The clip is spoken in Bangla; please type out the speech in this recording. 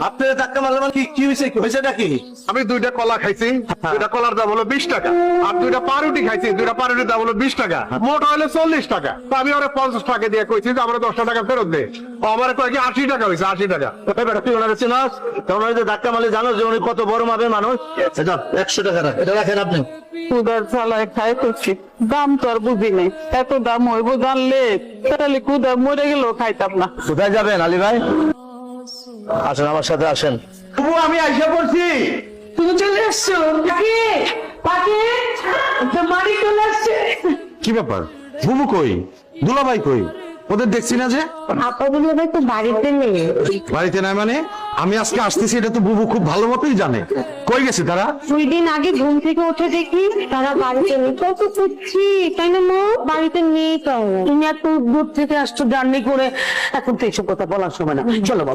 আপনার ধাক্কা মারলে মানে কি হয়েছে, কি হয়েছে নাকি? আমি 2টা কলা খাইছি, 2টা কলার দাম হলো 20 টাকা, আর 2টা পাউরুটি খাইছি, 2টা পাউরুটির দাম হলো 20 টাকা, মোট হলো 40 টাকা। তো আমি ওরা 50 টাকা দিয়ে কইছি যে আমরা 10 টাকা ফেরত দে। আমার কয় কি 80 টাকা হয়েছে, 80 টাকা। তুই ওনারা চিনস? ওনারা যে ধাক্কা মারলে জানো যে উনি কত বড় মাপের মানুষ? 100 টাকা রাখ, এটা রাখেন আপনি। কুদার চালায় খাই করছি, দাম তো আর বুঝি নাই, এত দাম হইব জানলে তাহলে কুদা মরে গেল খাইতাম না। কোথায় যাবেন আলী ভাই? আসেন আমার সাথে আসেন। আমি আইসা পড়ছি। তুমি চলে আসছো পাখি, পাখি বাড়ি চলে আসছে। কি ব্যাপার, বুবু কই, দুলাভাই কই? ওদের দেখছি না যে। আপা দুলাভাই তো বাড়িতে নেই। বাড়িতে নাই মানে? আমি আজকে আসতেছি এটা তো বুবু খুব ভালো মতোই জানে। কই গেছে তারা? 2 দিন আগে ঘুম থেকে উঠে দেখি তারা বাড়িতে নেই। কত খুঁজছি, তাই না মা? বাড়িতে নেই তো। তুমি এত দূর থেকে আসছো জার্নি করে, এখন তো এইসব কথা বলার সময় না। চলো বাবা।